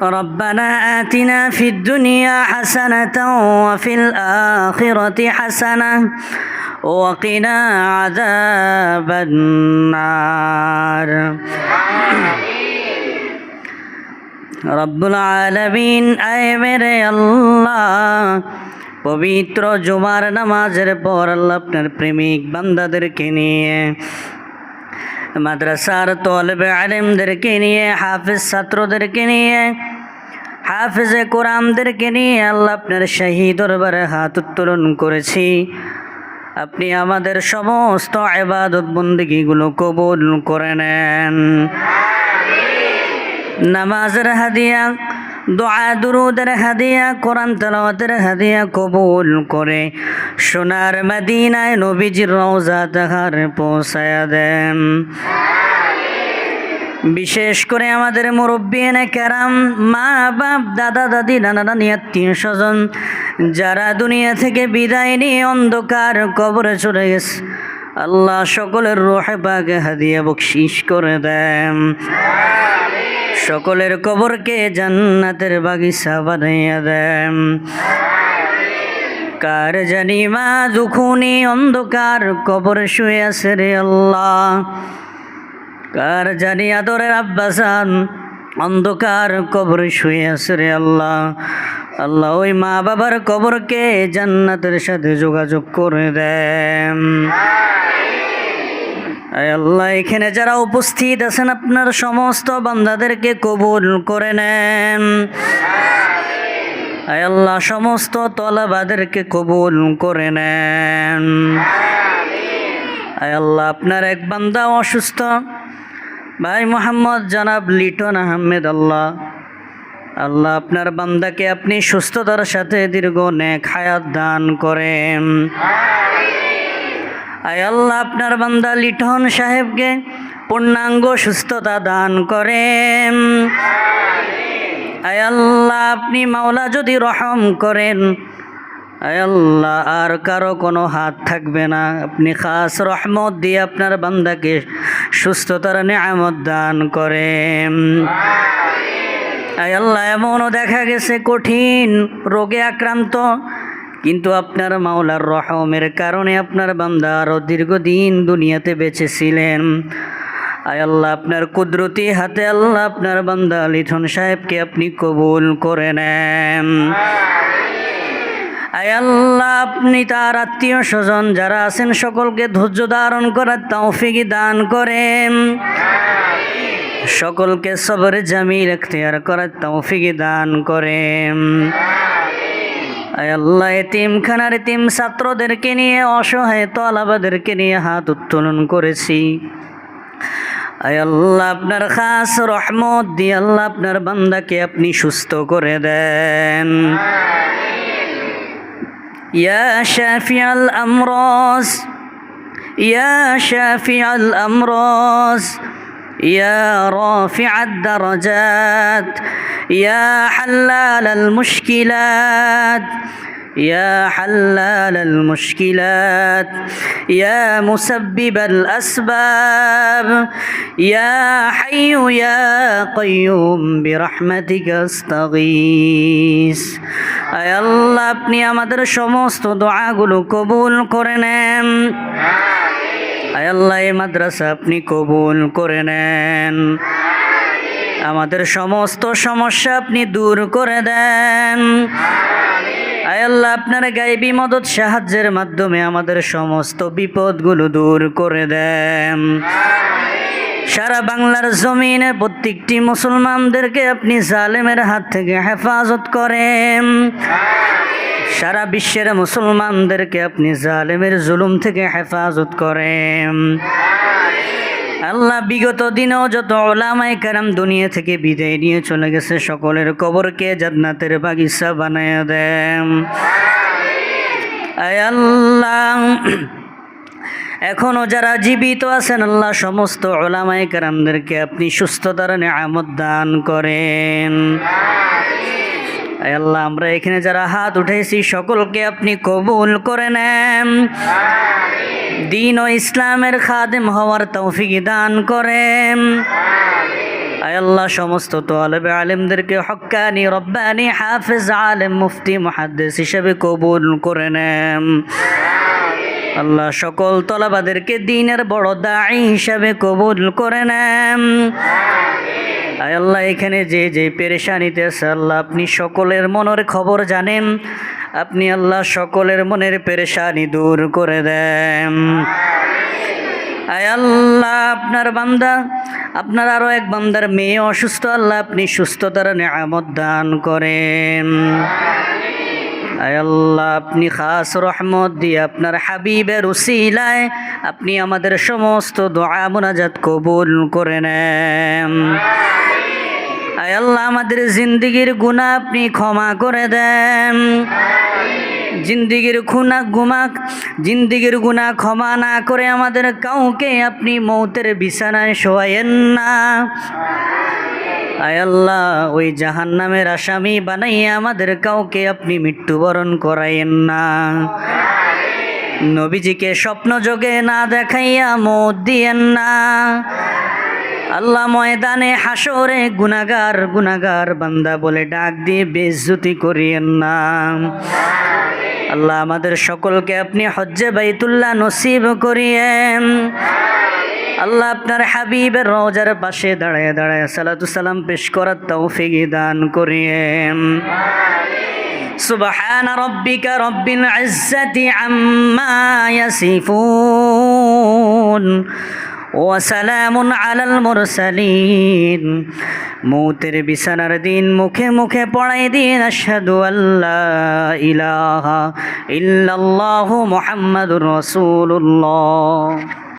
ربنا آتنا في الدنيا حسنة وفي الآخرة حسنة وقنا عذاب النار রব্বুল আলামিন আয় মেরে আল্লাহ পবিত্র জুমার নামাজের পর আল্লাহ আপনার প্রেমিক বান্দাদেরকে নিয়ে মাদ্রাসার তলবে আলেমদেরকে নিয়ে হাফেজ ছাত্রদেরকে নিয়ে হাফেজে কোরআনদেরকে নিয়ে আল্লাহ আপনার শাহী দরবারে হাত উত্তোলন করেছি। আপনি আমাদের সমস্ত ইবাদত বন্দেগীগুলো কবুল করে নেন। নামাজের হাদিয়া, দোয়া দুরুদের হাদিয়া, কোরআন তেলাওয়াতের হাদিয়া কবুল করে সোনার মদিনায় নবীজির রওজা তাহার পৌঁছায়া দেন। বিশেষ করে আমাদের মুরব্বিয়ানে কেরাম, মা বাপ, দাদা দাদি, নানা নানি, আত্মীয় স্বজন যারা দুনিয়া থেকে বিদায় নিয়ে অন্ধকার কবরে চলে গেছে, আল্লাহ সকলের রূহে পাকে হাদিয়া বকশিশ করে দেন। সকলের কবরকে জান্নাতের বাগিচা বানাইয়া দেন। কার জানি মা দুখুনি অন্ধকার কবরে শুয়ে আছে রে আল্লাহ, কার জানি আদরের আব্বাসান অন্ধকার কবরে শুয়ে আছে রে আল্লাহ। আল্লাহ ওই মা বাবার কবরকে জান্নাতের সাথে যোগাযোগ করে দেন। আল্লাহ এখানে যারা উপস্থিত আছেন আপনার সমস্ত বান্দাদেরকে কবুল করে নেন। আল্লাহ সমস্ত তলাবাদেরকে কবুল করে নেন। আল্লাহ আপনার এক বান্দা অসুস্থ ভাই মোহাম্মদ জনাব লিটন আহমেদ, আল্লাহ আপনার বান্দাকে আপনি সুস্থতার সাথে দীর্ঘ নেক হায়াত দান করেন। আয় আল্লাহ আপনার বান্দা লিটন সাহেবকে পূর্ণাঙ্গ সুস্থতা দান করেন। আয় আল্লাহ আপনি মাওলা যদি রহম করেন, আয় আল্লাহ আর কারো কোনো হাত থাকবে না, আপনি খাস রহমত দিয়ে আপনার বান্দাকে সুস্থতার নেয়ামত দান করেন। আয় আল্লাহ এমনও দেখা গেছে কঠিন রোগে আক্রান্ত, কিন্তু আপনার মাওলার রহমের কারণে আপনার বান্দা আরও দীর্ঘদিন দুনিয়াতে বেঁচে ছিলেন। আয় আল্লাহ আপনার কুদরতি হাতে আল্লাহ আপনার বান্দা লিটন সাহেবকে আপনি কবুল করে নেন। আয় আল্লাহ আপনি তার আত্মীয় স্বজন যারা আছেন সকলকে ধৈর্য ধারণ করার তৌফিক দান করেন, সকলকে সবরে জামিল ইখতিয়ার করার তৌফিক দান করেন। আয় আল্লাহ এতিমখানার এতিম ছাত্রদেরকে নিয়ে অসহায় তলাবাদেরকে নিয়ে হাত উত্তোলন করেছি। আয় আল্লাহ আপনার খাস রহমত দিয়ে আল্লাহ আপনার বান্দাকে আপনি সুস্থ করে দেন। ইয়া শাফিআল আমরাজ, ইয়া শাফিআল আমরাজ, ইয়া রাফিআদ দারাজাত, ইয়া হাল্লালাল মুশকিলাত, يا حلال المشكلات، يا مسبب الأسباب، يا حي يا قيوم برحمتك استغيث। আয় আল্লাহ আপনি আমাদের সমস্ত দোয়াগুলো কবুল করে নেন। আয় আল্লাহ এই মাদ্রাসা আপনি কবুল করে নেন। আমাদের সমস্ত সমস্যা আপনি দূর করে দেন। আয় আল্লাহ আপনার গায়েবী মদত সাহায্যের মাধ্যমে আমাদের সমস্ত বিপদগুলো দূর করে দেন। সারা বাংলার জমিনে প্রত্যেকটি মুসলমানদেরকে আপনি জালেমের হাত থেকে হেফাজত করেন। সারা বিশ্বের মুসলমানদেরকে আপনি জালেমের জুলুম থেকে হেফাজত করেন। আল্লাহ বিগত দিনেও যত উলামায়ে কেরাম দুনিয়া থেকে বিদায় নিয়ে চলে গেছে সকলের কবরকে জান্নাতের বাগিচা বানায়া দেন। আয় আল্লাহ এখনো যারা জীবিত আছেন আল্লাহ সমস্ত উলামায়ে কেরামদেরকে আপনি সুস্থতার নেয়ামত দান করেন। আয় আল্লাহ আমরা এখানে যারা হাত উঠেছি সকলকে আপনি কবুল করে নেন। দ্বীন ও ইসলামের খাদেম হওয়ার তৌফিক দান করেন। আয় আল্লাহ সমস্ত তালেবে আলেমদেরকে হক্কানি রব্বানি হাফেজ আলেম মুফতি মুহাদ্দিস হিসেবে কবুল করে নেন। আল্লাহ সকল তলাবাদেরকে দ্বীনের বড় দাঈ হিসাবে কবুল করে নেন। আয় আল্লাহ এখানে যে যে পেরেশানিতে আছে আল্লাহ আপনি সকলের মনের খবর জানেন, আপনি আল্লাহ সকলের মনের পেরেশানি দূর করে দেন। আয় আল্লাহ আপনার বান্দা, আপনার আরো এক বান্দার মেয়ে অসুস্থ, আল্লাহ আপনি সুস্থতার নিয়ামত দান করেন। আয় আল্লাহ আপনি খাস রহমত দিয়ে আপনার হাবিবের উসিলায় আপনি আমাদের সমস্ত দোয়া মুনাজাত কবুল করে নেন। আয় আল্লাহ আমাদের জিন্দিগির গুনাহ আপনি ক্ষমা করে দেন। জিন্দিগির গুনাহ ক্ষমা না করে আমাদের কাউকে আপনি মৌতের বিছানায় শোয়ায়েন না। আয় আল্লাহ ওই জাহান্নামের আসামি বানাইয়া আমাদের কাউকে আপনি মৃত্যুবরণ করাইয়েন না। নবীজিকে স্বপ্ন যোগে না দেখাইয়া মৌত দিয়েন না। আল্লাহ ময়দানে হাসরে গুনাগার বান্দা বলে ডাক দিয়ে বেইজ্জতি করিয়েন না। আল্লাহ আমাদের সকলকে আপনি হজ্জে বাইতুল্লাহ নসিব করিয়েন। আল্লাহ আপনার হাবিবের রওজার পাশে দাঁড়ায় দাঁড়ায় সালাতু সালাম পেশ করার তৌফিক দান করিয়েন। সুবহান রাব্বিকা রব্বিল ইজ্জাতি আম্মা ইয়াসিফুন ওয়া সালামুন আলাল মুরসালিন। মৌতের বিছানার দিন মুখে মুখে পড়াই দিন আশহাদু আল্লা ইলাহা ইল্লাল্লাহু মুহাম্মাদুর রাসূলুল্লাহ।